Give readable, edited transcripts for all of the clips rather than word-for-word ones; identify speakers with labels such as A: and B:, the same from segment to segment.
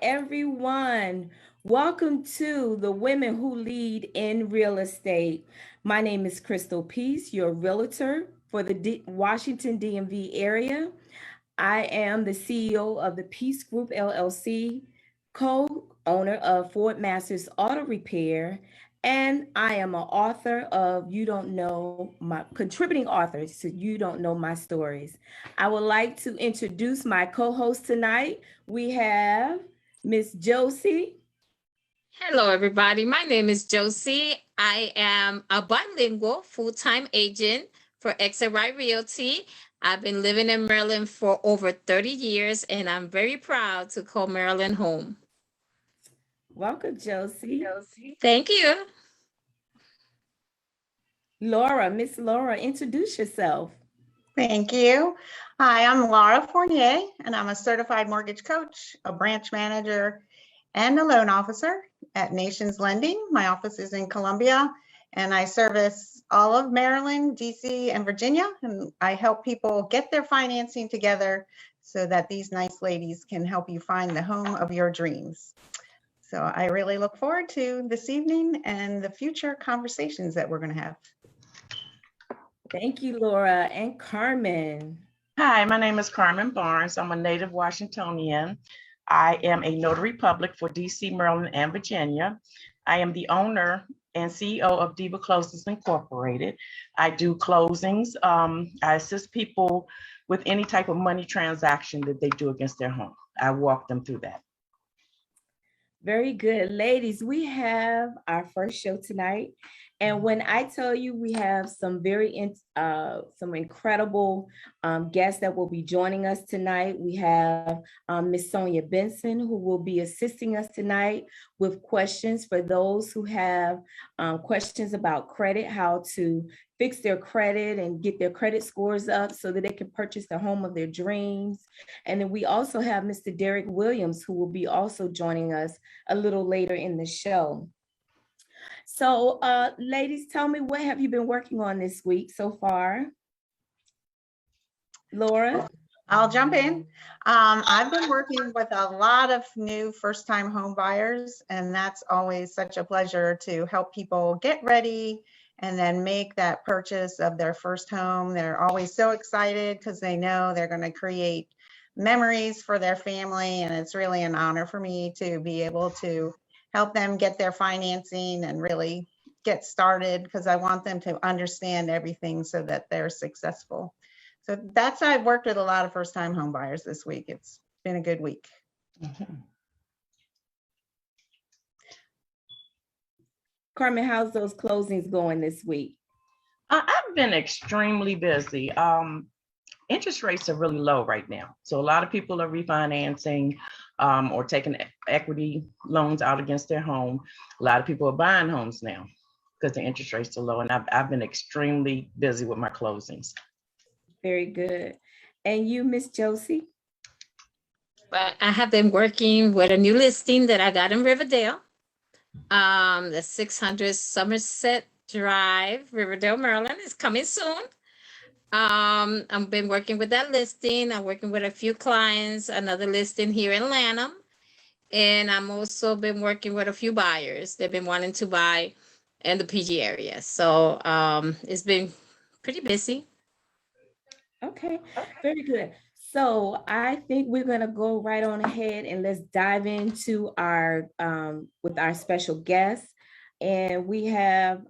A: everyone. Welcome to the Women Who Lead in Real Estate. My name is Crystal Peace, your realtor for the Washington DMV area. I am the CEO of the Peace Group LLC, co-owner of Ford Masters Auto Repair, and I am an author of You Don't Know My contributing author to You Don't Know My Stories. I would like to introduce my co-host tonight. We have Miss Josie.
B: Hello, everybody. My name is Josie. I am a bilingual full-time agent for XRI Realty. I've been living in Maryland for over 30 years, and I'm very proud to call Maryland home.
A: Welcome, Josie.
B: Thank you.
A: Laura, Miss Laura, introduce yourself.
C: Thank you. Hi, I'm Laura Fournier, and I'm a certified mortgage coach, a branch manager, and a loan officer at Nations Lending. My office is in Columbia, and I service all of Maryland, DC, and Virginia, and I help people get their financing together so that these nice ladies can help you find the home of your dreams. So I really look forward to this evening and the future conversations that we're going to have.
A: Thank you, Laura. And Carmen.
D: Hi, my name is Carmen Barnes. I'm a native Washingtonian. I am a notary public for DC, Maryland, and Virginia. I am the owner and CEO of Diva Closings Incorporated. I do closings. I assist people with any type of money transaction that they do against their home. I walk them through that.
A: Very good. Ladies, we have our first show tonight. And when I tell you we have some some incredible guests that will be joining us tonight, we have Miss Sonia Benson, who will be assisting us tonight with questions for those who have questions about credit, how to fix their credit and get their credit scores up so that they can purchase the home of their dreams. And then we also have Mr. Derek Williams, who will be also joining us a little later in the show. So ladies, tell me, what have you been working on this week so far? Laura?
C: I'll jump in. I've been working with a lot of new first-time home buyers, and that's always such a pleasure to help people get ready and then make that purchase of their first home. They're always so excited because they know they're going to create memories for their family, and it's really an honor for me to be able to help them get their financing and really get started, because I want them to understand everything so that they're successful. So I've worked with a lot of first-time home buyers this week. It's been a good week.
D: Mm-hmm.
A: Carmen, how's those closings going this week?
D: I've been extremely busy. Interest rates are really low right now. So a lot of people are refinancing or taking equity loans out against their home. A lot of people are buying homes now because the interest rates are low. And I've been extremely busy with my closings. Very
A: good. And you, Miss Josie?
B: But I have been working with a new listing that I got in Riverdale. The 600 Somerset Drive, Riverdale, Maryland, is coming soon. I've been working with that listing. I'm working with a few clients, another listing here in Lanham. And I'm also been working with a few buyers. They've been wanting to buy in the PG area. So it's been pretty busy.
A: Okay, very good. So I think we're going to go right on ahead and let's dive into our with our special guest. And we have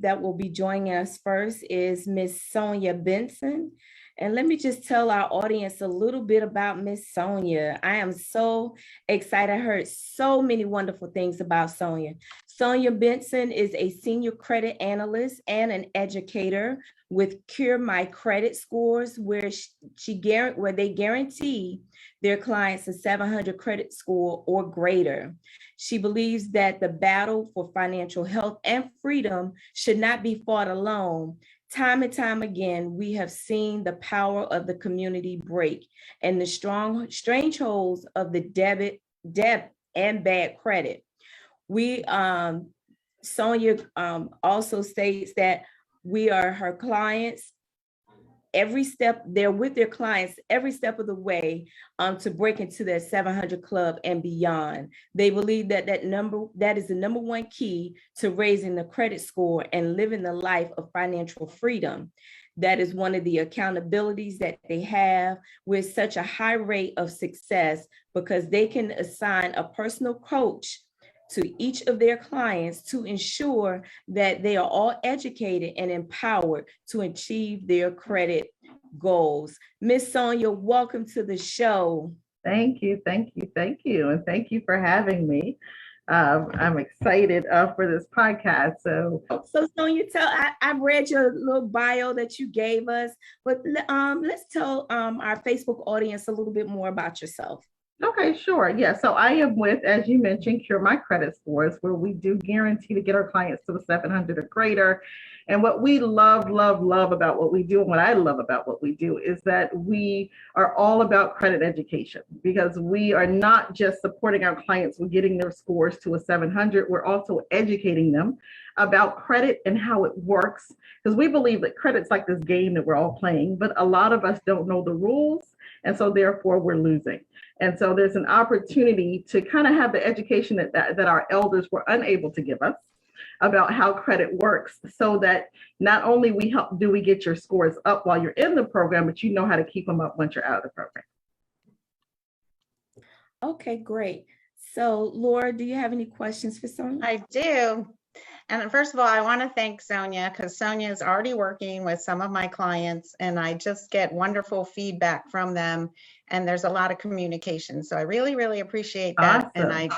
A: that will be joining us first is Miss Sonia Benson. And let me just tell our audience a little bit about Miss Sonia. I am so excited. I heard so many wonderful things about Sonia. Sonia Benson is a senior credit analyst and an educator with Cure My Credit Scores, where they guarantee their clients a 700 credit score or greater. She believes that the battle for financial health and freedom should not be fought alone. Time and time again, we have seen the power of the community break and the strange holds of the debt and bad credit. Sonia also states that we are her clients every step, they're with their clients every step of the way to break into their 700 club and beyond. They believe that that is the number one key to raising the credit score and living the life of financial freedom. That is one of the accountabilities that they have with such a high rate of success, because they can assign a personal coach to each of their clients to ensure that they are all educated and empowered to achieve their credit goals. Miss Sonia, welcome to the show.
E: Thank you, thank you, thank you. And thank you for having me. I'm excited for this podcast. So
A: Sonia, I've read your little bio that you gave us, but let's tell our Facebook audience a little bit more about yourself.
E: Okay, sure. Yeah. So I am with, as you mentioned, Cure My Credit Scores, where we do guarantee to get our clients to a 700 or greater. And what we love about what we do, and what I love about what we do, is that we are all about credit education, because we are not just supporting our clients with getting their scores to a 700. We're also educating them about credit and how it works, because we believe that credit's like this game that we're all playing, but a lot of us don't know the rules. And so therefore we're losing. And so there's an opportunity to kind of have the education that our elders were unable to give us about how credit works, so that not only do we get your scores up while you're in the program, but you know how to keep them up once you're out of the program.
A: Okay, great. So Laura, do you have any questions for Sonia?
C: I do. And first of all, I want to thank Sonia, because Sonia is already working with some of my clients, and I just get wonderful feedback from them. And there's a lot of communication. So I really, really appreciate that.
E: Awesome.
C: And I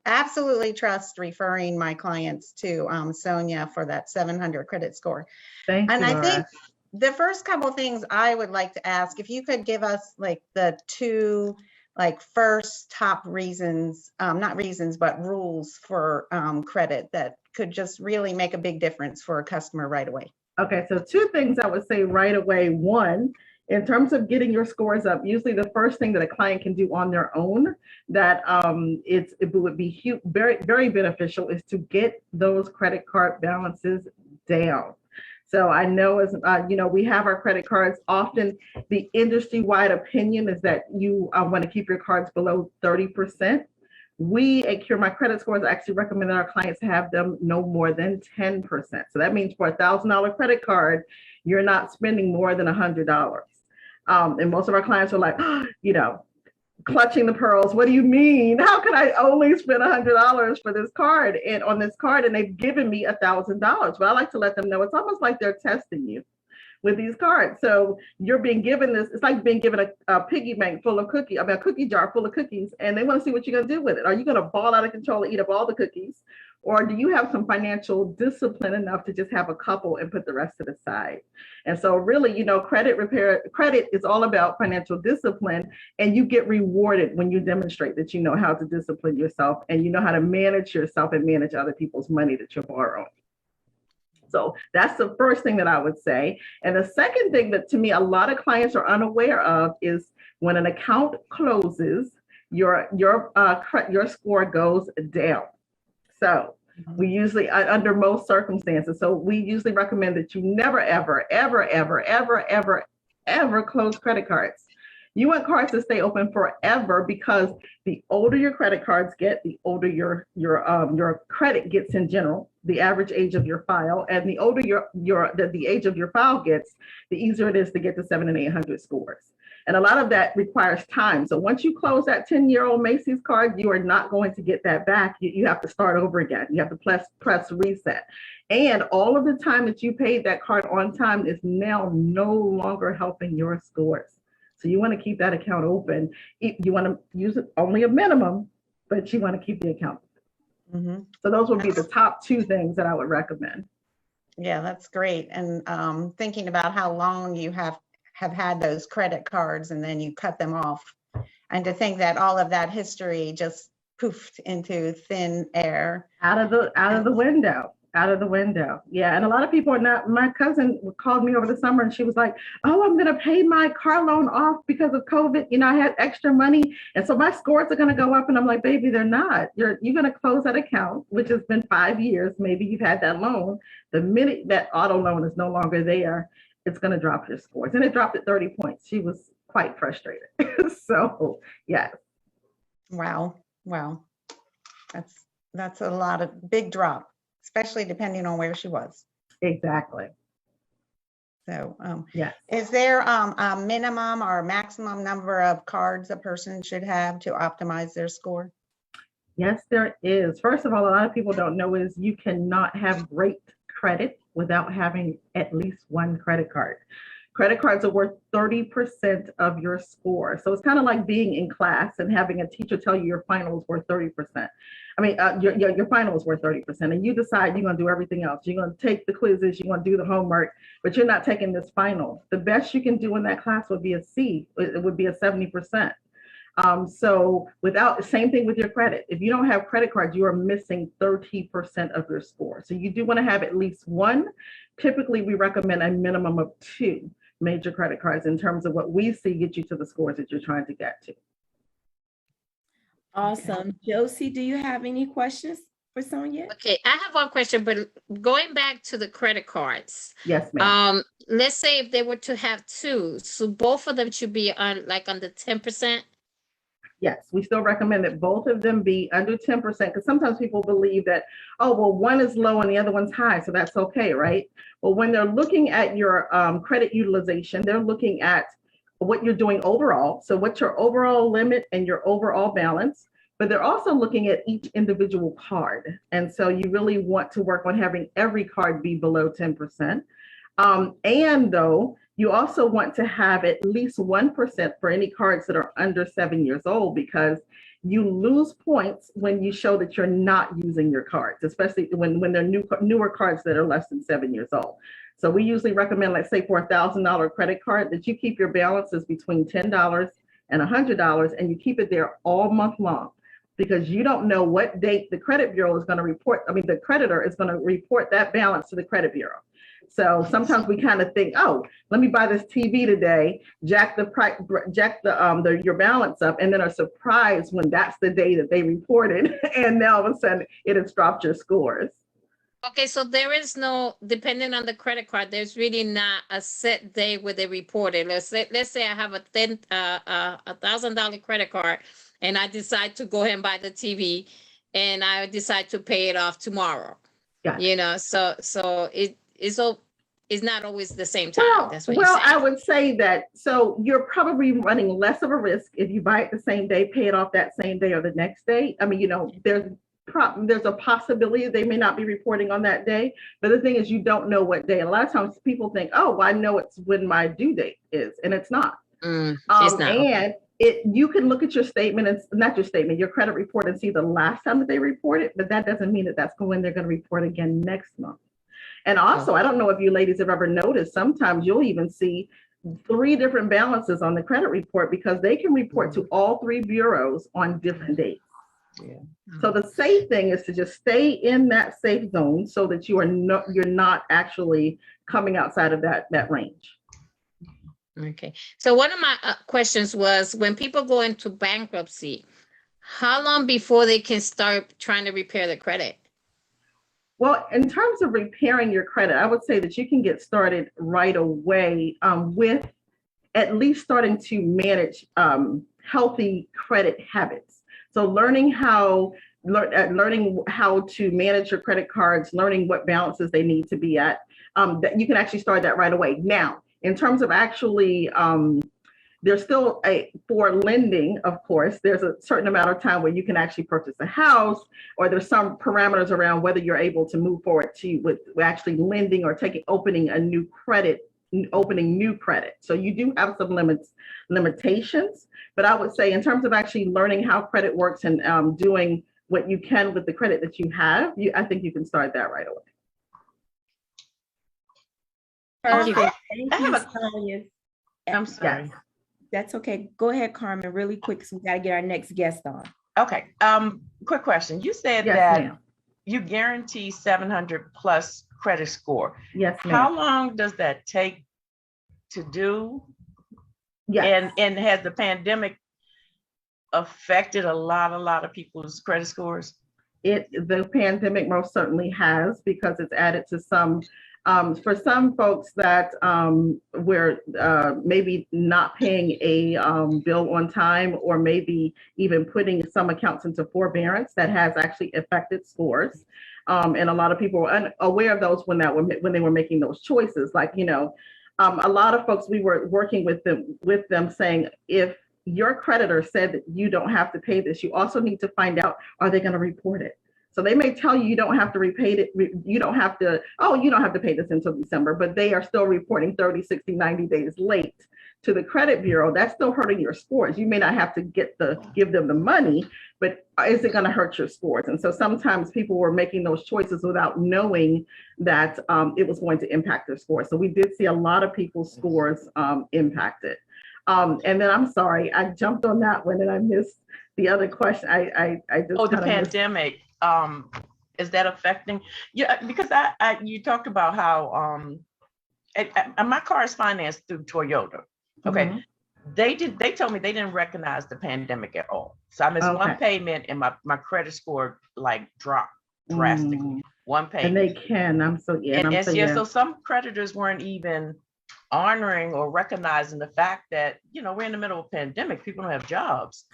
C: absolutely trust referring my clients to Sonia for that 700 credit score.
E: Thank you,
C: And I
E: Laura.
C: think the first couple of things I would like to ask, if you could give us like the two first top reasons, not reasons, but rules for credit that could just really make a big difference for a customer right away. Okay,
E: so two things I would say right away. One, in terms of getting your scores up, usually the first thing that a client can do on their own that it would be very, very beneficial is to get those credit card balances down. So I know, as we have our credit cards. Often the industry-wide opinion is that you want to keep your cards below 30%. We at Cure My Credit Scores actually recommend that our clients have them no more than 10%. So that means for a $1,000 credit card, you're not spending more than $100. And most of our clients are like, clutching the pearls. What do you mean? How can I only spend $100 for this card and on this card? And they've given me $1,000. But I like to let them know it's almost like they're testing you with these cards. So you're being given this, it's like being given a piggy bank full of cookies, a cookie jar full of cookies, and they want to see what you're going to do with it. Are you going to ball out of control and eat up all the cookies? Or do you have some financial discipline enough to just have a couple and put the rest to the side? And so really, credit is all about financial discipline, and you get rewarded when you demonstrate that you know how to discipline yourself and you know how to manage yourself and manage other people's money that you're borrowing. So that's the first thing that I would say. And the second thing that to me, a lot of clients are unaware of is when an account closes, your score goes down. So we usually, under most circumstances, so we usually recommend that you never, ever, ever, ever, ever, ever, ever close credit cards. You want cards to stay open forever, because the older your credit cards get, the older your credit gets in general, the average age of your file, and the older the age of your file gets, the easier it is to get to 700 and 800 scores. And a lot of that requires time. So once you close that 10-year-old Macy's card, you are not going to get that back. You have to start over again. You have to press reset. And all of the time that you paid that card on time is now no longer helping your scores. So you want to keep that account open. You want to use it only a minimum, but you want to keep the account open. Mm-hmm. So those would be the top two things that I would recommend.
C: Yeah, that's great. And thinking about how long you have had those credit cards and then you cut them off, and to think that all of that history just poofed into thin air. Out of the window. Yeah. And a lot of people are not. My cousin called me over the summer and she was like, oh, I'm going to pay my car loan off because of COVID. I had extra money. And so my scores are going to go up. And I'm like, baby, they're not. You're going to close that account, which has been 5 years. Maybe you've had that loan. The minute that auto loan is no longer there,
E: it's going to drop your scores. And it dropped at 30 points. She was quite frustrated. So, yes.
C: Wow. Wow. That's a lot of big drop, especially depending on where she was.
E: Exactly.
C: So,
E: Yes.
C: is there a minimum or maximum number of cards a person should have to optimize their score?
E: Yes, there is. First of all, a lot of people don't know is you cannot have great credit without having at least one credit card. Credit cards are worth 30% of your score. So it's kind of like being in class and having a teacher tell you your final is worth 30%. I mean, your final is worth 30%, and you decide you're going to do everything else. You're going to take the quizzes, you're going to do the homework, but you're not taking this final. The best you can do in that class would be a C. It would be a 70%. So same thing with your credit. If you don't have credit cards, you are missing 30% of your score. So you do want to have at least one. Typically, we recommend a minimum of 2 major credit cards in terms of what we see get you to the scores that you're trying to get to.
A: Awesome. Josie, do you have any questions for Sonia?
B: Okay, I have one question, but going back to the credit cards.
E: Yes, ma'am.
B: Let's say if they were to have 2, so both of them should be on the 10%.
E: Yes, we still recommend that both of them be under 10% because sometimes people believe that, oh, well, one is low and the other one's high, so that's okay, right? Well, when they're looking at your credit utilization, they're looking at what you're doing overall. So what's your overall limit and your overall balance, but they're also looking at each individual card. And so you really want to work on having every card be below 10%. And though, you also want to have at least 1% for any cards that are under 7 years old, because you lose points when you show that you're not using your cards, especially when they're newer cards that are less than 7 years old. So we usually recommend, let's say for a $1,000 credit card, that you keep your balances between $10 and $100, and you keep it there all month long, because you don't know what date the credit bureau is going to report. I mean, the creditor is going to report that balance to the credit bureau. So sometimes we kind of think, oh, let me buy this TV today, jack your balance up, and then are surprised when that's the day that they reported, and now all of a sudden it has dropped your scores.
B: Okay, so there is no, depending on the credit card, there's really not a set day where they report it. Let's say I have a $1,000 credit card, and I decide to go ahead and buy the TV, and I decide to pay it off tomorrow.
E: Yeah.
B: So it's not always the same time. That's what you're saying.
E: I would say that, so you're probably running less of a risk if you buy it the same day, pay it off that same day or the next day. I mean, there's a possibility they may not be reporting on that day, but the thing is, you don't know what day. A lot of times people think, oh, well, I know it's when my due date is, and it's not.
B: It's not.
E: And you can look at your statement, and not your statement, your credit report, and see the last time that they reported, but that doesn't mean that that's when they're going to report again next month. And also, I don't know if you ladies have ever noticed, sometimes you'll even see 3 different balances on the credit report, because they can report to all 3 bureaus on different dates.
D: Yeah.
E: So the safe thing is to just stay in that safe zone so that you're not actually coming outside of that range.
B: Okay. So one of my questions was, when people go into bankruptcy, how long before they can start trying to repair the credit?
E: Well, in terms of repairing your credit, I would say that you can get started right away with at least starting to manage healthy credit habits. So learning how to manage your credit cards, learning what balances they need to be at, that you can actually start that right away. Now, in terms of actually, there's still for lending, of course, there's a certain amount of time where you can actually purchase a house, or there's some parameters around whether you're able to move forward with actually lending or opening new credit. So you do have some limitations, but I would say in terms of actually learning how credit works and doing what you can with the credit that you have, I think you can start that right away.
A: Perfect.
D: I
A: Thank
D: have
A: you, Sonia.
D: I'm sorry.
E: Yes.
A: That's okay. Go ahead, Carmen, really quick, so we got to get our next guest on.
D: Okay. Quick question. You said
E: Yes,
D: that
E: ma'am.
D: you guarantee 700 plus credit score.
E: Yes, ma'am.
D: How long does that take to do?
E: Yes.
D: And has the pandemic affected a lot of people's credit scores?
E: The pandemic most certainly has, because it's added to some For some folks that were maybe not paying a bill on time, or maybe even putting some accounts into forbearance, that has actually affected scores. And a lot of people were unaware of those when they were making those choices. Like, a lot of folks, we were working with them saying, if your creditor said that you don't have to pay this, you also need to find out, are they going to report it? So they may tell you you don't have to repay it. You don't have to pay this until December, but they are still reporting 30, 60, 90 days late to the credit bureau. That's still hurting your scores. You may not have to give them the money, but is it going to hurt your scores? And so sometimes people were making those choices without knowing that it was going to impact their scores. So we did see a lot of people's scores impacted. And then I'm sorry, I jumped on that one and I missed the other question. I just
D: the pandemic. Is that affecting? Yeah, because you talked about how my car is financed through Toyota. Okay. Mm-hmm. They told me they didn't recognize the pandemic at all. So I missed one payment and my credit score dropped drastically. One payment.
E: And they can.
D: So some creditors weren't even honoring or recognizing the fact that, we're in the middle of a pandemic, people don't have jobs.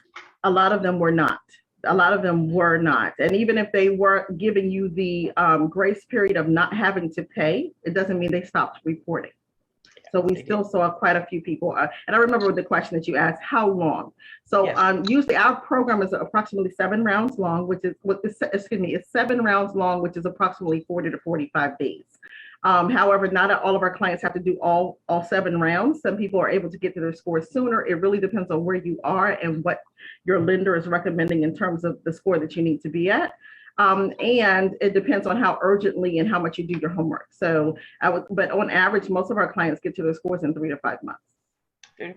E: A lot of them were not. And even if they were giving you the grace period of not having to pay, it doesn't mean they stopped reporting. So we still saw quite a few people. And I remember the question that you asked, how long? So usually our program is approximately 7 rounds long, it's 7 rounds long, which is approximately 40 to 45 days. However, not all of our clients have to do all 7 rounds. Some people are able to get to their scores sooner. It really depends on where you are and what your lender is recommending in terms of the score that you need to be at. And it depends on how urgently and how much you do your homework. So but on average, most of our clients get to their scores in 3 to 5 months.
A: Yes.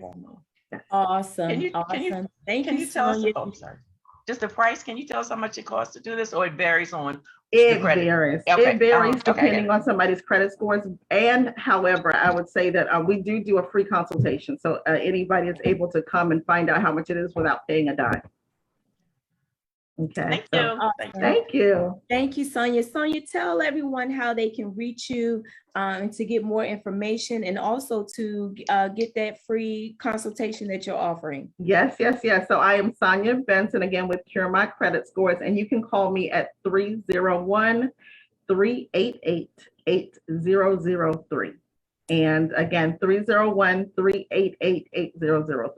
A: Awesome. Thank you.
D: Tell us? I'm sorry. Just the price. Can you tell us how much it costs to do this, or it varies on?
E: It varies. Okay. It varies depending on somebody's credit scores. And however, I would say that we do a free consultation. So anybody is able to come and find out how much it is without paying a dime. Okay. Thank you.
A: Thank you, Sonia. Sonia, tell everyone how they can reach you and to get more information, and also to get that free consultation that you're offering.
E: Yes. So I am Sonia Benson, again, with Cure My Credit Scores, and you can call me at 301-388-8003. And again, 301-388-8003.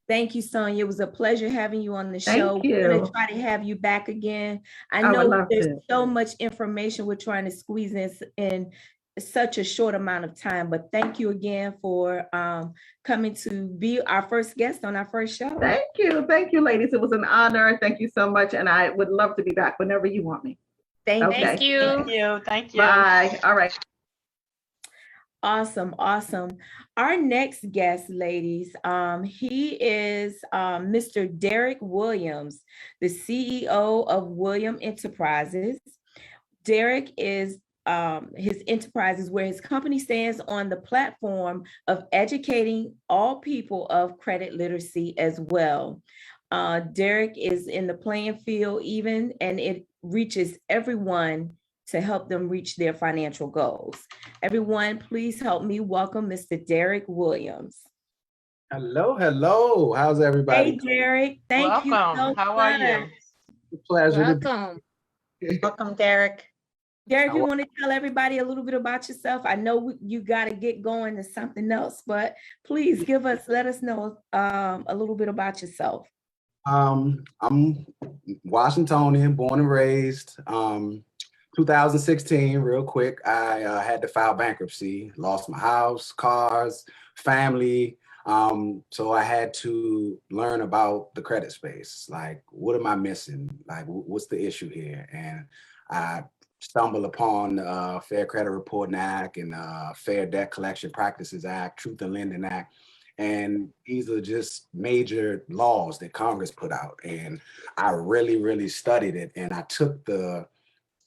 A: Thank you, Sonia. It was a pleasure having you on the show.
E: Thank you.
A: We're going to try to have you back again. I know there's so much information we're trying to squeeze in such a short amount of time, but thank you again for coming to be our first guest on our first show.
E: Thank you, ladies. It was an honor. Thank you so much. And I would love to be back whenever you want me.
A: Thank you.
D: Thank you.
E: Bye. All right.
A: Awesome. Our next guest, ladies, he is Mr. Derek Williams, the CEO of William Enterprises. Derek is his enterprise is where his company stands on the platform of educating all people of credit literacy as well. Derek is in the playing field and it reaches everyone to help them reach their financial goals. Everyone, please help me welcome Mr. Derek Williams.
F: Hello. How's everybody?
A: Hey, Derek. Thank you so much.
D: How are you?
F: It's a pleasure.
C: Welcome, Derek.
A: Derek, you want to tell everybody a little bit about yourself? I know you got to get going to something else, but please let us know a little bit about yourself.
F: I'm Washingtonian, born and raised. 2016, real quick, I had to file bankruptcy, lost my house, cars, family. So I had to learn about the credit space. Like, what am I missing? Like, what's the issue here? And I stumbled upon the Fair Credit Reporting Act and Fair Debt Collection Practices Act, Truth in Lending Act. And these are just major laws that Congress put out. And I really studied it. And I took the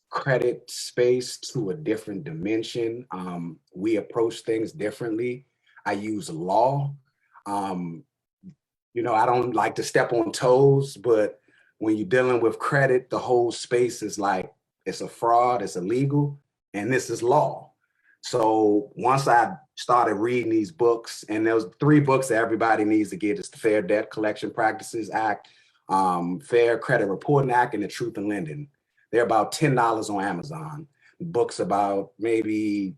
F: credit space to a different dimension. We approach things differently. I use law. I don't like to step on toes, but when you're dealing with credit, the whole space is like, it's a fraud, it's illegal, and this is law. So once I started reading these books, and there was 3 books that everybody needs to get. It's the Fair Debt Collection Practices Act, Fair Credit Reporting Act, and the Truth in Lending. They're about $10 on Amazon. Books about maybe,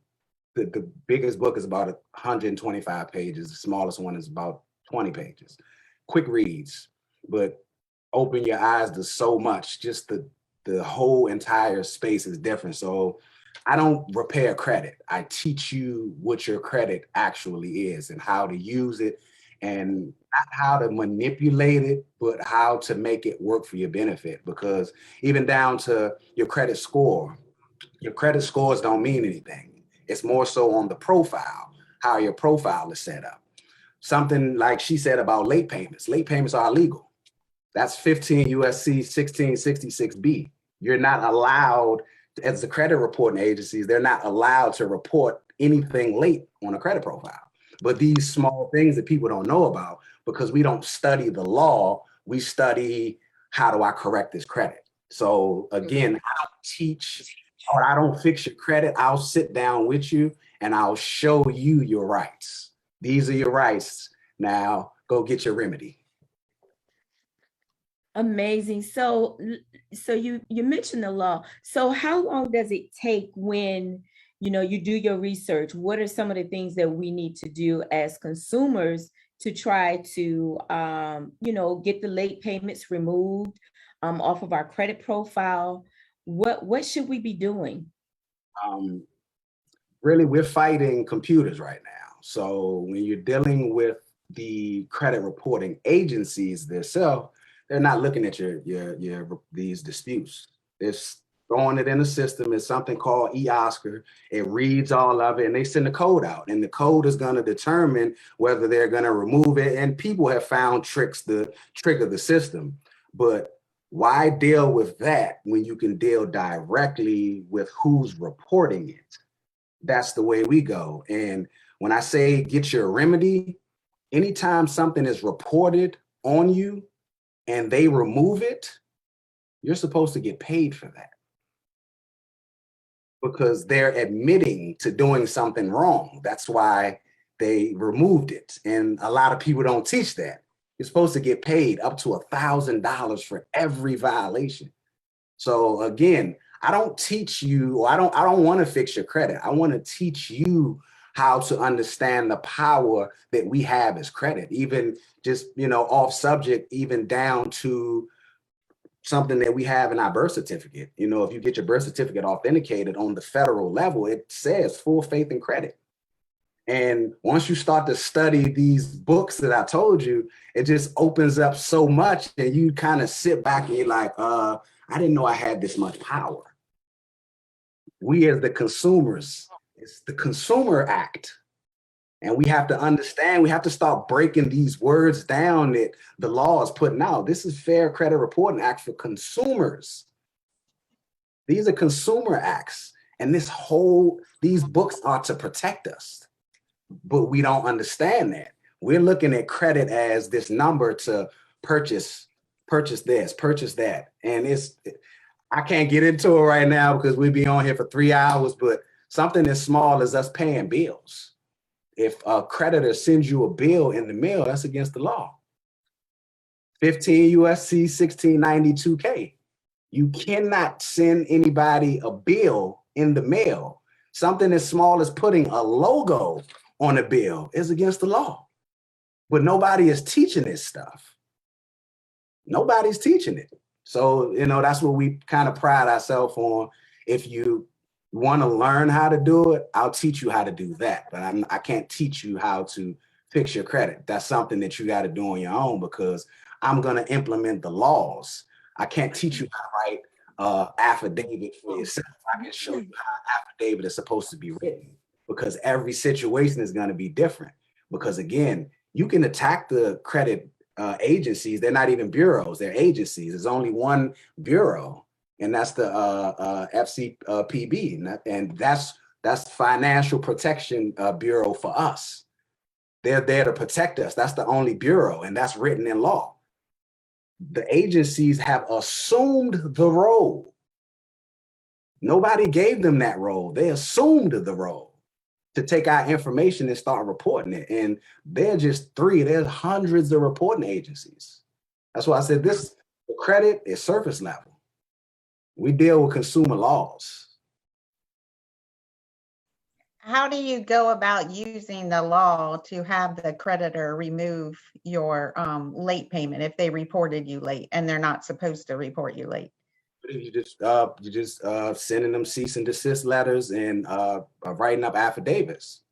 F: the biggest book is about 125 pages. The smallest one is about 20 pages. Quick reads, but open your eyes to so much. Just the whole entire space is different. So I don't repair credit. I teach you what your credit actually is and how to use it, and not how to manipulate it, but how to make it work for your benefit. Because even down to your credit score, your credit scores don't mean anything. It's more so on the profile, how your profile is set up. Something like she said about late payments. Late payments are illegal. That's 15 USC 1666B. You're not allowed, as the credit reporting agencies, they're not allowed to report anything late on a credit profile. But these small things that people don't know about, because we don't study the law, we study how do I correct this credit. So again, I don't teach or I don't fix your credit. I'll sit down with you and I'll show you your rights. These are your rights. Now go get your remedy.
A: Amazing. So you mentioned the law. So how long does it take when, you do your research? What are some of the things that we need to do as consumers to try to, get the late payments removed off of our credit profile? What should we be doing?
F: Really, we're fighting computers right now. So when you're dealing with the credit reporting agencies themselves, they're not looking at these disputes. It's throwing it in the system. It's something called eOscar. It reads all of it and they send the code out, and the code is going to determine whether they're going to remove it. And people have found tricks to trigger the system. But why deal with that when you can deal directly with who's reporting it? That's the way we go. And when I say get your remedy, anytime something is reported on you and they remove it, you're supposed to get paid for that, because they're admitting to doing something wrong. That's why they removed it. And a lot of people don't teach that. You're supposed to get paid up to $1,000 for every violation. So again, I don't teach you, or I don't want to fix your credit. I want to teach you how to understand the power that we have as credit, even just, off subject, even down to something that we have in our birth certificate. If you get your birth certificate authenticated on the federal level, it says full faith and credit. And once you start to study these books that I told you, it just opens up so much, and you kind of sit back and you're like, I didn't know I had this much power. We as the consumers, it's the Consumer Act. And we have to understand, we have to start breaking these words down that the law is putting out. This is Fair Credit Reporting Act for consumers. These are consumer acts. And these books are to protect us. But we don't understand that. We're looking at credit as this number to purchase this, purchase that. And I can't get into it right now because we'd be on here for 3 hours, but something as small as us paying bills. If a creditor sends you a bill in the mail, that's against the law. 15 USC 1692K. You cannot send anybody a bill in the mail. Something as small as putting a logo on a bill is against the law. But nobody is teaching this stuff. Nobody's teaching it. So, that's what we kind of pride ourselves on. If you want to learn how to do it, I'll teach you how to do that. But I can't teach you how to fix your credit. That's something that you got to do on your own, because I'm going to implement the laws. I can't teach you how to write affidavit for yourself. I can show you how affidavit is supposed to be written, because every situation is going to be different. Because again, you can attack the credit agencies. They're not even bureaus, they're agencies. There's only one bureau, and that's the FCPB, and that's Financial Protection Bureau for us. They're there to protect us. That's the only bureau, and that's written in law. The agencies have assumed the role. Nobody gave them that role. They assumed the role. to take our information and start reporting it. And they're just three. There's hundreds of reporting agencies. That's why I said the credit is surface level. We deal with consumer laws.
C: How do you go about using the law to have the creditor remove your late payment if they reported you late and they're not supposed to report you late?
F: You just sending them cease and desist letters and writing up affidavits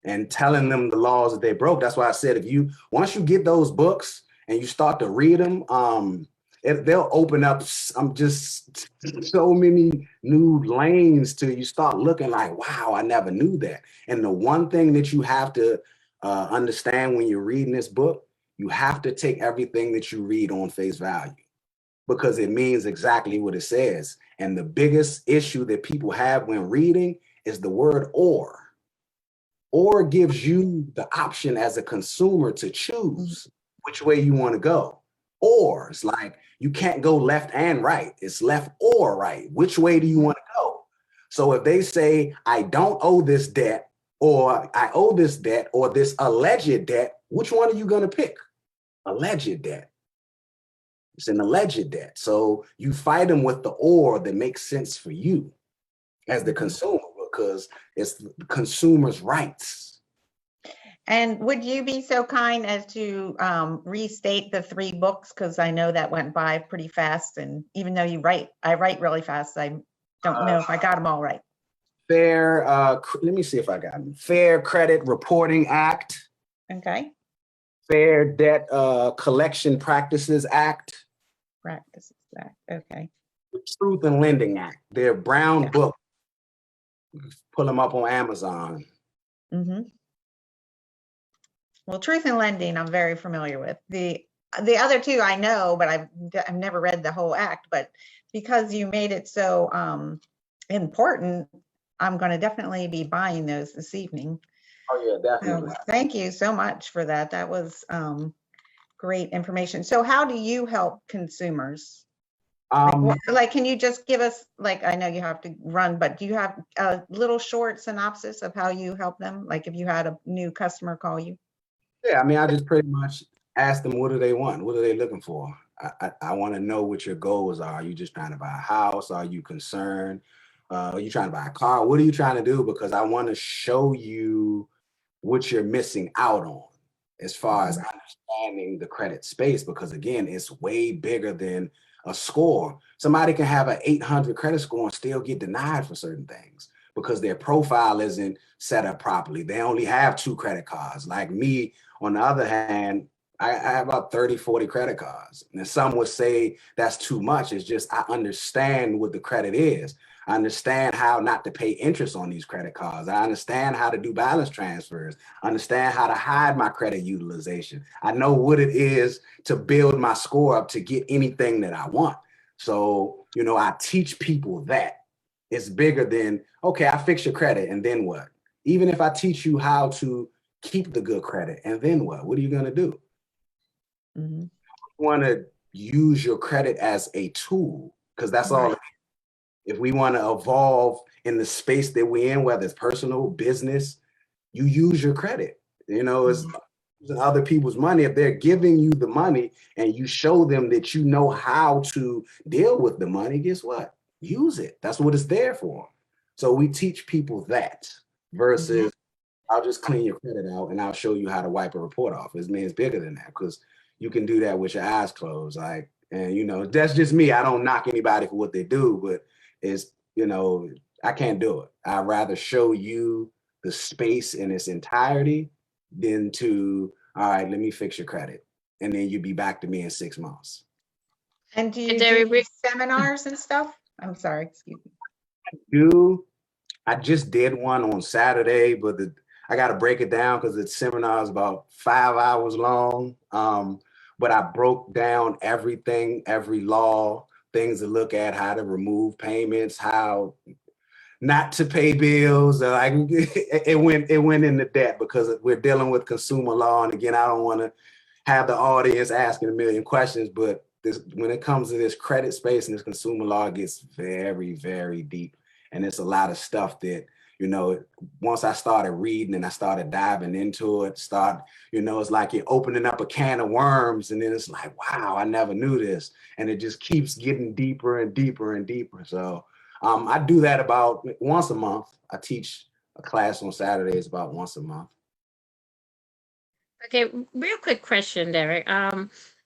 F: and telling them the laws that they broke. That's why I said once you get those books and you start to read them, they'll open up just so many new lanes till you start looking like, wow, I never knew that. And the one thing that you have to understand when you're reading this book, you have to take everything that you read on face value, because it means exactly what it says. And the biggest issue that people have when reading is the word or. Or gives you the option as a consumer to choose which way you want to go. Or it's like, you can't go left and right. It's left or right. Which way do you want to go? So if they say, I don't owe this debt, or I owe this debt, or this alleged debt, which one are you going to pick? Alleged debt. It's an alleged debt. So you fight them with the or that makes sense for you as the consumer, because it's the consumer's rights.
C: And would you be so kind as to restate the 3 books? Because I know that went by pretty fast. And even though I write really fast, I don't know if I got them all right.
F: Let me see if I got them. Fair Credit Reporting Act.
C: Okay.
F: Fair Debt Collection Practices Act.
C: Practices Act. Okay.
F: The Truth in Lending Act. They're brown book. Pull them up on Amazon.
C: Mm-hmm. Well, Truth in Lending, I'm very familiar with. The other 2 I know, but I've never read the whole act. But because you made it so important, I'm going to definitely be buying those this evening.
F: Oh yeah, definitely.
C: Thank you so much for that. That was great information. So how do you help consumers? Can you just give us, I know you have to run, but do you have a little short synopsis of how you help them? Like if you had a new customer call you?
F: Yeah, I mean, I just pretty much ask them, what do they want? What are they looking for? I want to know what your goals are. Are you just trying to buy a house? Are you concerned? Are you trying to buy a car? What are you trying to do? Because I want to show you what you're missing out on as far as understanding the credit space, because again, it's way bigger than a score. Somebody can have an 800 credit score and still get denied for certain things because their profile isn't set up properly. They only have 2 credit cards. Like me, on the other hand, I have about 30, 40 credit cards. And some would say that's too much. It's just, I understand what the credit is. I understand how not to pay interest on these credit cards. I understand how to do balance transfers. I understand how to hide my credit utilization. I know what it is to build my score up to get anything that I want. So, I teach people that. It's bigger than, okay, I fix your credit and then what? Even if I teach you how to keep the good credit and then what? What are you going to do?
C: Mm-hmm.
F: You want to use your credit as a tool, because that's all. If we want to evolve in the space that we're in, whether it's personal, business, you use your credit. It's other people's money. If they're giving you the money and you show them that you know how to deal with the money, guess what? Use it. That's what it's there for. So we teach people that versus I'll just clean your credit out and I'll show you how to wipe a report off. It's bigger than that, because you can do that with your eyes closed. And that's just me. I don't knock anybody for what they do, but it's, I can't do it. I'd rather show you the space in its entirety than to, all right, let me fix your credit. And then you'd be back to me in 6 months.
C: And do you do seminars and stuff? I'm sorry, excuse me.
F: I just did one on Saturday, but I got to break it down because the seminar is about 5 hours long. But I broke down everything, every law, things to look at, how to remove payments, how not to pay bills. It went into debt because we're dealing with consumer law. And again, I don't want to have the audience asking a million questions, but when it comes to this credit space and this consumer law, it gets very, very deep. And it's a lot of stuff that, you know, once I started reading and I started diving into it, it's like you're opening up a can of worms, and then it's like, wow, I never knew this. And it just keeps getting deeper and deeper and deeper. So I do that about once a month. I teach a class on Saturdays about once a month.
B: Okay, real quick question, Derek.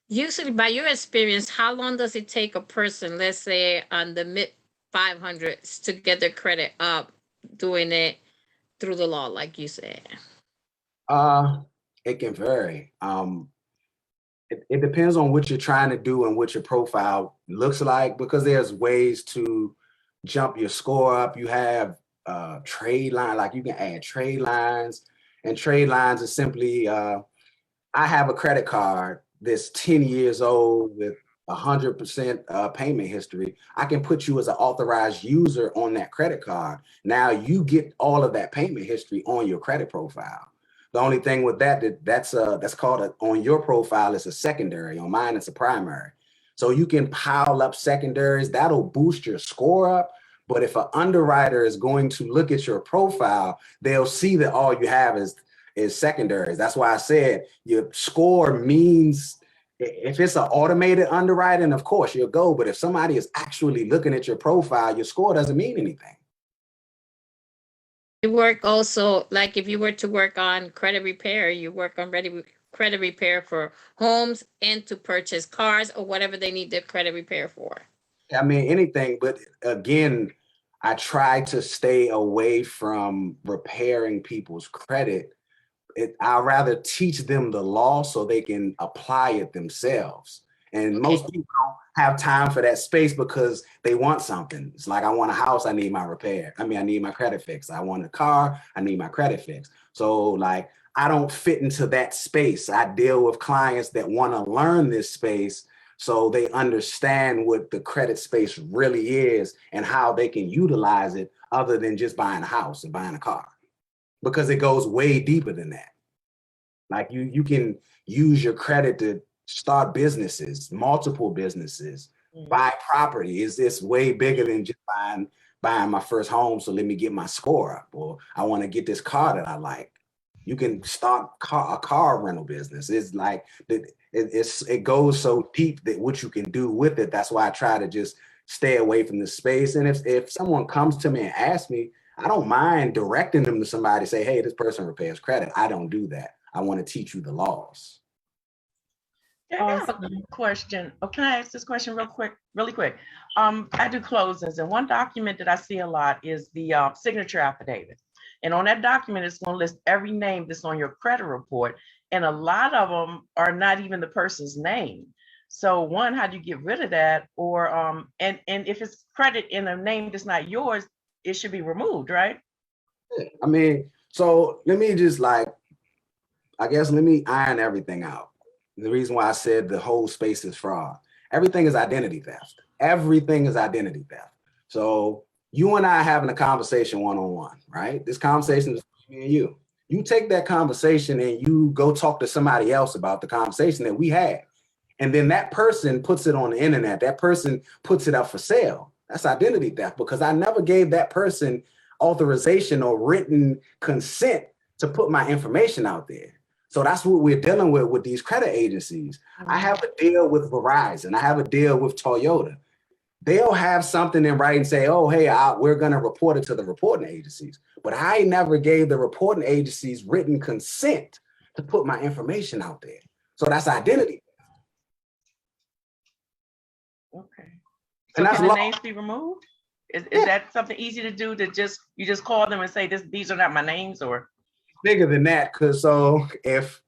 B: Usually by your experience, how long does it take a person, let's say on the mid 500s, to get their credit up doing it through the law, like you said?
F: It can vary. It depends on what you're trying to do and what your profile looks like, because there's ways to jump your score up. You have trade line, like you can add trade lines, and trade lines is simply, I have a credit card that's 10 years old with 100% payment history. I can put you as an authorized user on that credit card. Now you get all of that payment history on your credit profile. The only thing with that's called on your profile is a secondary. On mine, it's a primary. So you can pile up secondaries. That'll boost your score up. But if an underwriter is going to look at your profile, they'll see that all you have is secondaries. That's why I said your score means, if it's an automated underwriting, of course you'll go. But if somebody is actually looking at your profile, your score doesn't mean anything.
B: You work also, like if you were to work on credit repair, you work on credit repair for homes and to purchase cars or whatever they need their credit repair for.
F: I mean, anything, but again, I try to stay away from repairing people's credit. I'd rather teach them the law so they can apply it themselves. And most people don't have time for that space because they want something. It's like, I want a house, I need my repair. I need my credit fixed. I want a car, I need my credit fixed. So like, I don't fit into that space. I deal with clients that want to learn this space so they understand what the credit space really is and how they can utilize it other than just buying a house and buying a car. Because it goes way deeper than that. Like you can use your credit to start businesses, multiple businesses, buy property. It's way bigger than just buying my first home. So let me get my score up, or I want to get this car that I like. You can start a car rental business. It's like it goes so deep that what you can do with it. That's why I try to just stay away from the space. And if someone comes to me and asks me, I don't mind directing them to somebody, say, hey, this person repairs credit. I don't do that. I want to teach you the laws.
D: Yeah, I have a question. Oh, can I ask this question really quick? I do closings, and one document that I see a lot is the signature affidavit. And on that document, it's going to list every name that's on your credit report. And a lot of them are not even the person's name. So one, how do you get rid of that? Or and if it's credit in a name that's not yours, it should be removed, right?
F: I mean, so let me just let me iron everything out. The reason why I said the whole space is fraud. Everything is identity theft. Everything is identity theft. So you and I having a conversation one-on-one, right? This conversation is between me and you. You take that conversation and you go talk to somebody else about the conversation that we had. And then that person puts it on the internet. That person puts it up for sale. That's identity theft, because I never gave that person authorization or written consent to put my information out there. So that's what we're dealing with these credit agencies. I have a deal with Verizon. I have a deal with Toyota. They'll have something in writing, say, oh, hey, we're going to report it to the reporting agencies. But I never gave the reporting agencies written consent to put my information out there. So that's identity.
D: Okay.
F: And
D: So
F: that's
D: can the
F: law.
D: names be removed? Is that something easy to do, to you just call them and say, these are not my names? Or
F: Bigger than that, because so if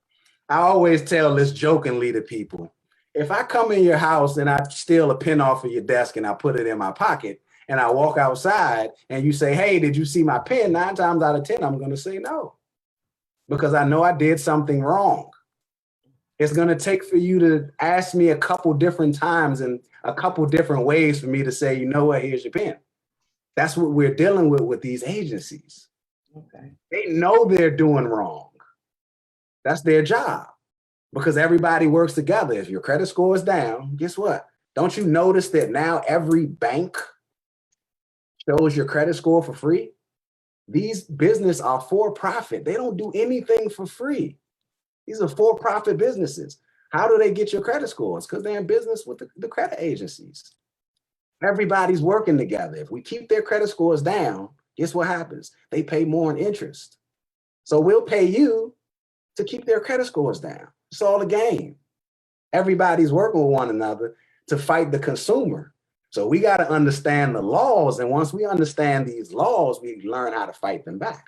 F: I always tell this jokingly to people, if I come in your house and I steal a pen off of your desk and I put it in my pocket and I walk outside and you say, hey, did you see my pen? 9 times out of 10, I'm going to say no, because I know I did something wrong. It's going to take for you to ask me a couple different times and a couple different ways for me to say, you know what, here's your pen. That's what we're dealing with these agencies.
D: okay.
F: They know they're doing wrong. That's their job, because everybody works together. If your credit score is down, guess what? Don't you notice that now every bank shows your credit score for free? These business are for profit. They don't do anything for free. These are for-profit businesses. How do they get your credit scores? Because they're in business with the credit agencies. Everybody's working together. If we keep their credit scores down, guess what happens? They pay more in interest. So we'll pay you to keep their credit scores down. It's all a game. Everybody's working with one another to fight the consumer. So we got to understand the laws. And once we understand these laws, we learn how to fight them back.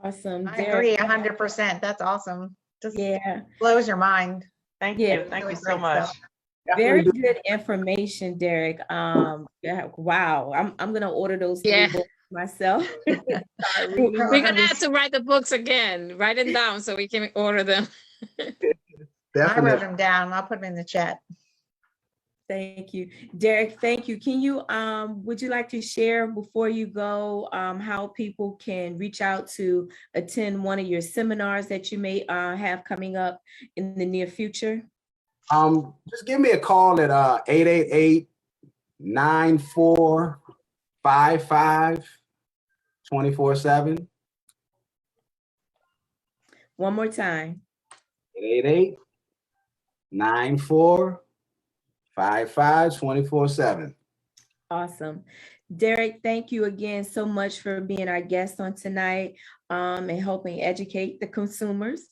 A: Awesome.
C: I
A: Derek,
C: agree 100%. That's awesome. Just
A: yeah,
C: blows your mind.
D: Thank
A: Yeah.
D: you. Thank you so
C: Great
D: much.
C: stuff.
A: very
F: Definitely do.
A: good information, Derek. Yeah, wow. I'm gonna order those 3
B: Yeah.
A: books myself. Start
B: We're
A: reading.
B: gonna have to write the books again, write them down so we can order them.
C: I
F: Definitely.
C: wrote them down. I'll put them in the chat.
A: Thank you. Derek, thank you. Can you, would you like to share before you go, how people can reach out to attend one of your seminars that you may have coming up in the near future?
F: Just give me a call at 888-9455-24/7.
A: One more time.
F: 888-9455-24/7.
A: Awesome. Derek, thank you again so much for being our guest on tonight, and helping educate the consumers.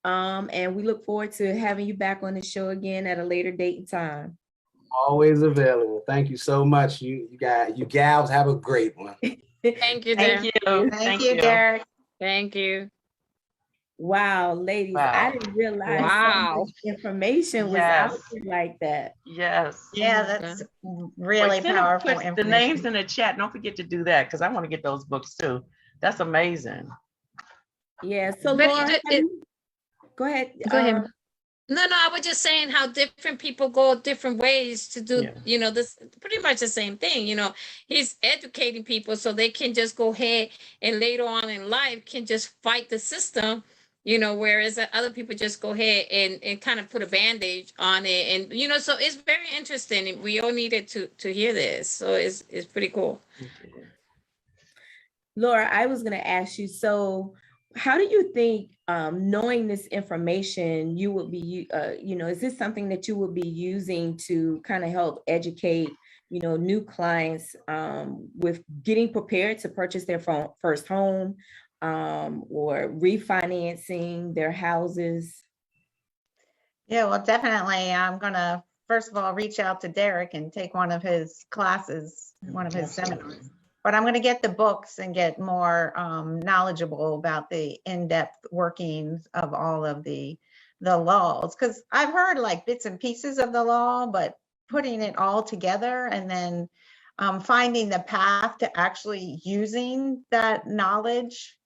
A: And we look forward to having you back on the show again at a later date and time.
F: Always available. Thank you so much. You gals have a great one.
B: Thank you,
D: Thank
B: Derek.
D: you.
C: Thank you, Derek.
B: Thank you.
A: Wow, ladies,
D: Wow.
A: I didn't realize so
B: Wow.
A: much information was out
D: Yes.
A: there like that.
D: Yes.
C: Yeah,
B: my
C: that's
D: Wait,
C: really
D: send
C: powerful
D: put
C: information.
D: the names in the chat. Don't forget to do that because I want to get those books too. That's amazing.
A: Yeah, so
B: But
A: Laura,
B: it-
A: go ahead.
B: Go ahead. No, I was just saying how different people go different ways to do,
D: Yeah.
B: this pretty much the same thing. He's educating people so they can just go ahead and later on in life can just fight the system, whereas other people just go ahead and kind of put a bandage on it. And, so it's very interesting. We all needed to hear this. So it's pretty cool.
A: Laura, I was going to ask you, so how do you think knowing this information you would be, is this something that you would be using to kind of help educate, new clients with getting prepared to purchase their first home or refinancing their houses?
C: Yeah, well, definitely. I'm going to, first of all, reach out to Derek and take one of his classes, one of his seminars. But I'm going to get the books and get more knowledgeable about the in-depth workings of all of the laws. Because I've heard like bits and pieces of the law, but putting it all together and then finding the path to actually using that knowledge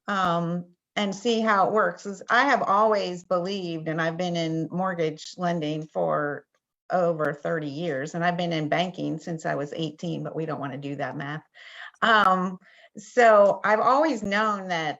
C: and see how it works. I have always believed, and I've been in mortgage lending for over 30 years, and I've been in banking since I was 18, but we don't want to do that math. So I've always known that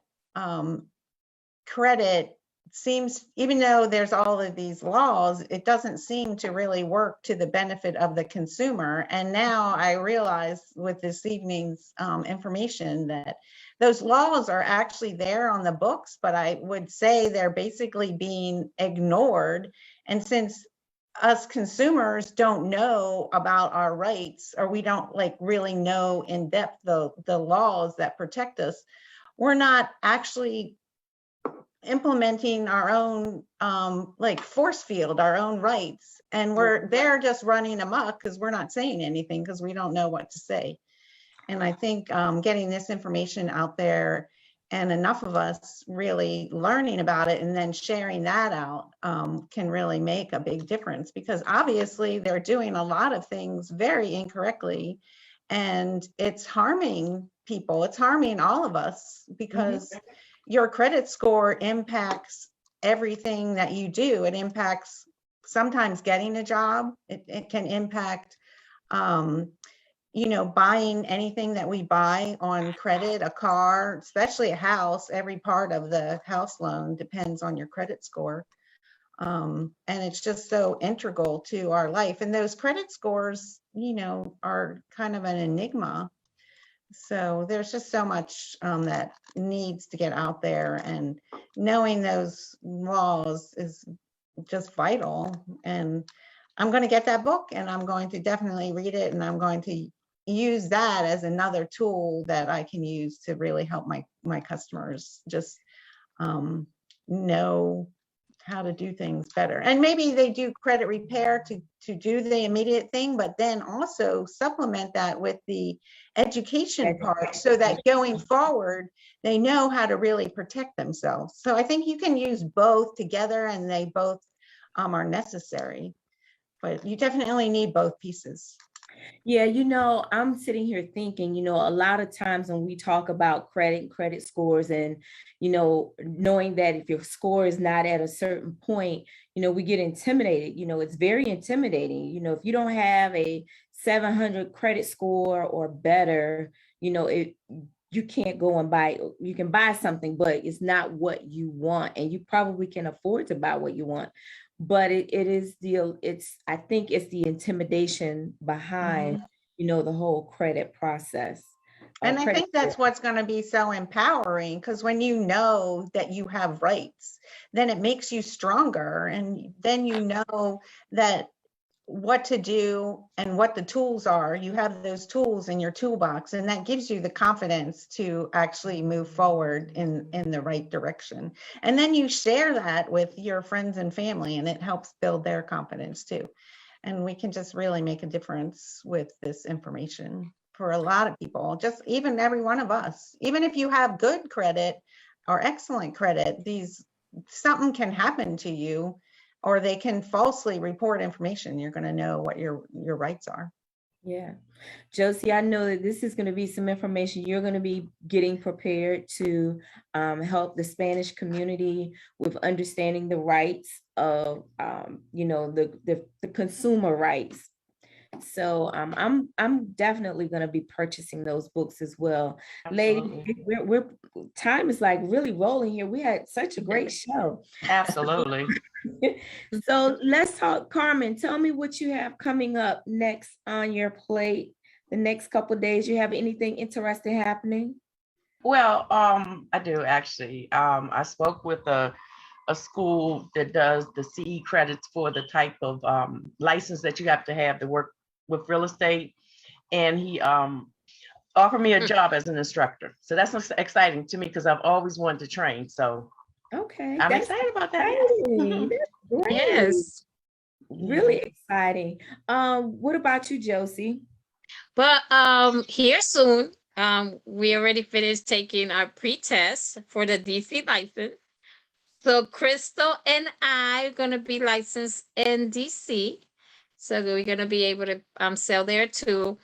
C: credit seems, even though there's all of these laws, it doesn't seem to really work to the benefit of the consumer. And now I realize with this evening's information that those laws are actually there on the books, but I would say they're basically being ignored. And since us consumers don't know about our rights, or we don't like really know in depth the laws that protect us, we're not actually implementing our own like force field, our own rights. And they're just running amok because we're not saying anything because we don't know what to say. And I think getting this information out there and enough of us really learning about it and then sharing that out can really make a big difference, because obviously they're doing a lot of things very incorrectly and it's harming people. It's harming all of us because your credit score impacts everything that you do. It impacts sometimes getting a job. It can impact buying anything that we buy on credit, a car, especially a house. Every part of the house loan depends on your credit score. And it's just so integral to our life. And those credit scores, are kind of an enigma So there's just so much that needs to get out there, and knowing those laws is just vital. And I'm going to get that book, and I'm going to definitely read it, and I'm going to use that as another tool that I can use to really help my customers just know how to do things better. And maybe they do credit repair to do the immediate thing, but then also supplement that with the education part, so that going forward, they know how to really protect themselves. So I think you can use both together, and they both are necessary, but you definitely need both pieces.
A: Yeah, I'm sitting here thinking, a lot of times when we talk about credit scores, and, knowing that if your score is not at a certain point, we get intimidated. It's very intimidating. If you don't have a 700 credit score or better, you can't go and you can buy something, but it's not what you want, and you probably can afford to buy what you want. But I think it's the intimidation behind, the whole credit process.
C: And I think that's what's going to be so empowering, because when you know that you have rights, then it makes you stronger, and then you know that what to do and what the tools are. You have those tools in your toolbox, and that gives you the confidence to actually move forward in the right direction. And then you share that with your friends and family, and it helps build their confidence too. And we can just really make a difference with this information for a lot of people, just even every one of us. Even if you have good credit or excellent credit, something can happen to you, or they can falsely report information. You're going to know what your rights are.
A: Yeah. Josie, I know that this is going to be some information you're going to be getting prepared to help the Spanish community with understanding the rights of, the consumer rights. So I'm definitely going to be purchasing those books as well.
D: Absolutely.
A: Ladies, time is like really rolling here. We had such a great show.
D: Absolutely.
A: So let's talk. Carmen, tell me what you have coming up next on your plate the next couple of days. You have anything interesting happening?
D: Well, I do actually. I spoke with a school that does the CE credits for the type of license that you have to work with real estate. And he offered me a job as an instructor. So that's exciting to me, because I've always wanted to train. So
A: okay,
D: I'm excited about that.
A: Great.
B: Yes.
A: Really exciting. What about you, Josie?
B: But here soon, we already finished taking our pre-test for the DC license. So Crystal and I are gonna be licensed in DC. So we're gonna be able to sell there too.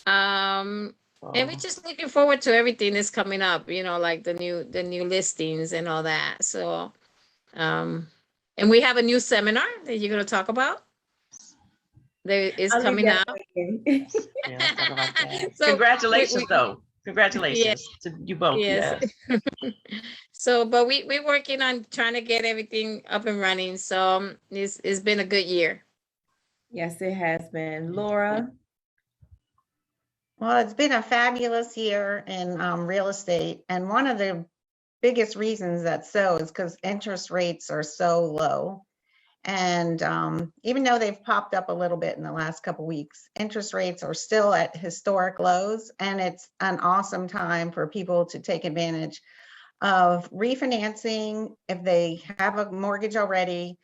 B: And we're just looking forward to everything that's coming up, like the new listings and all that. So and we have a new seminar that you're gonna talk about. There is coming out.
D: Yeah, talk about that.
B: So
D: congratulations, though. Congratulations to you both.
B: Yes. So, but we're working on trying to get everything up and running. So it's been a good year.
A: Yes, it has been. Laura?
C: Well, it's been a fabulous year in real estate. And one of the biggest reasons that's so is because interest rates are so low. And even though they've popped up a little bit in the last couple of weeks, interest rates are still at historic lows. And it's an awesome time for people to take advantage of refinancing if they have a mortgage already.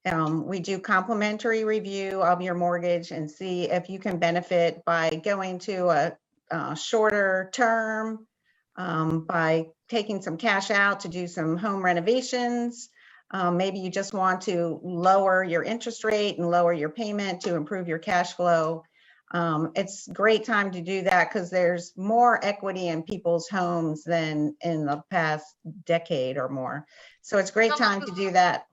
C: We do complimentary review of your mortgage and see if you can benefit by going to a shorter term, by taking some cash out to do some home renovations. Maybe you just want to lower your interest rate and lower your payment to improve your cash flow. It's a great time to do that because there's more equity in people's homes than in the past decade or more. So it's a great time to do that.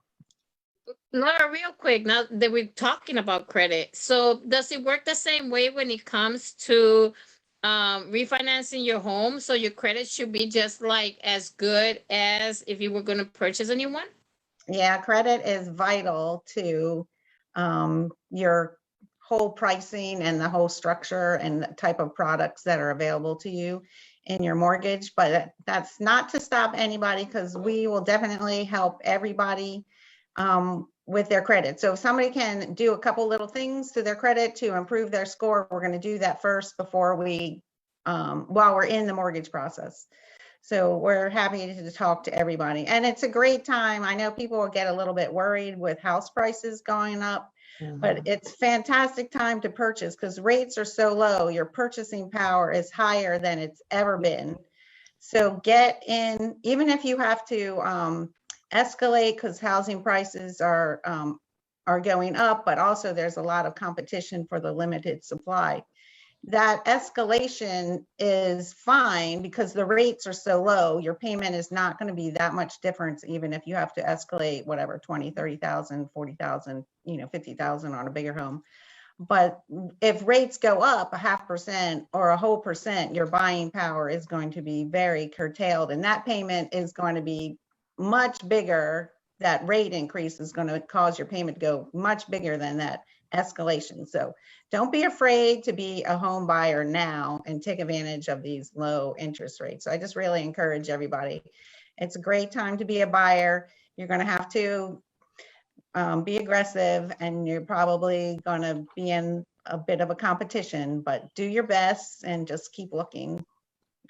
B: Laura, real quick, now that we're talking about credit, so does it work the same way when it comes to refinancing your home? So your credit should be just like as good as if you were going to purchase a new one?
C: Yeah, credit is vital to your whole pricing and the whole structure and the type of products that are available to you in your mortgage, but that's not to stop anybody, because we will definitely help everybody with their credit. So if somebody can do a couple little things to their credit to improve their score, we're going to do that first before we, while we're in the mortgage process. So we're happy to talk to everybody. And it's a great time. I know people will get a little bit worried with house prices going up, but it's fantastic time to purchase because rates are so low. Your purchasing power is higher than it's ever been. So get in, even if you have to escalate because housing prices are going up, but also there's a lot of competition for the limited supply. That escalation is fine because the rates are so low. Your payment is not going to be that much difference, even if you have to escalate whatever, 20, 30,000, 40,000, 50,000 on a bigger home. But if rates go up 0.5% or a whole percent, your buying power is going to be very curtailed. And that payment is going to be much bigger. That rate increase is going to cause your payment to go much bigger than that escalation. So don't be afraid to be a home buyer now and take advantage of these low interest rates. So I just really encourage everybody. It's a great time to be a buyer. You're going to have to be aggressive, and you're probably going to be in a bit of a competition, but do your best and just keep looking.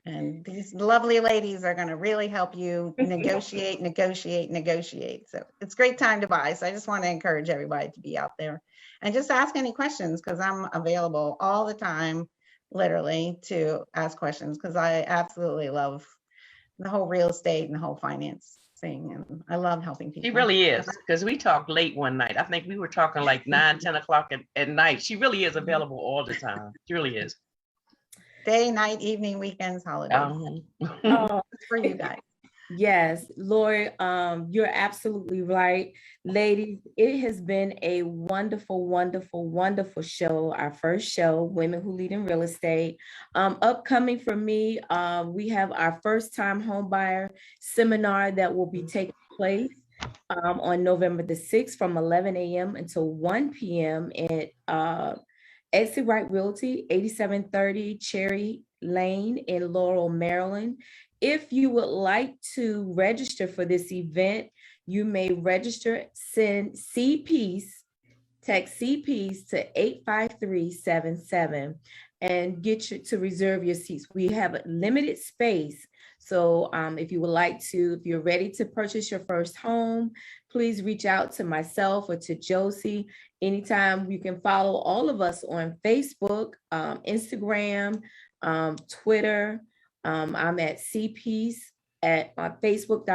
C: And these lovely ladies are going to really help you negotiate. So it's a great time to buy. So I just want to encourage everybody to be out there and just ask any questions, because I'm available all the time, literally, to ask questions, because I absolutely love the whole real estate and the whole finance thing. And I love helping people.
D: She really is, because we talked late one night. I think we were talking like 9, 10 o'clock at night. She really is available all the time. She really is.
C: Day, night, evening, weekends, holidays.
A: Oh,
C: For you guys.
A: yes, Lori, you're absolutely right. Ladies, it has been a wonderful, wonderful, wonderful show. Our first show, Women Who Lead in Real Estate. Upcoming for me, we have our first time home buyer seminar that will be taking place on November the 6th from 11 a.m. until 1 p.m. at Exit Right Realty, 8730 Cherry Lane in Laurel, Maryland. If you would like to register for this event, you may register, send C-Piece, text C-Piece to 85377 and get you to reserve your seats. We have a limited space. So if you would like to, if you're ready to purchase your first home, please reach out to myself or to Josie. Anytime. You can follow all of us on Facebook, Instagram, Twitter. I'm at C-Piece at Facebook,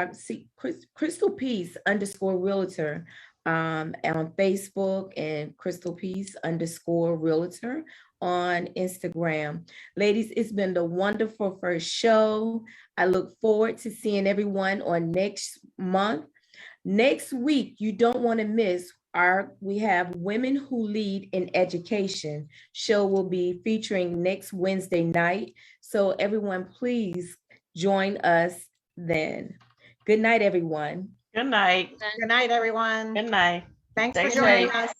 A: Crystal Peace _ Realtor on Facebook, and Crystal Peace _ Realtor on Instagram. Ladies, it's been the wonderful first show. I look forward to seeing everyone on next month. Next week, you don't want to miss we have Women Who Lead in Education show will be featuring next Wednesday night. So everyone, please join us then. Good night, everyone.
D: Good night.
C: Good night, everyone.
D: Good night.
C: Thanks for
D: Stay
C: joining
D: safe.
C: us.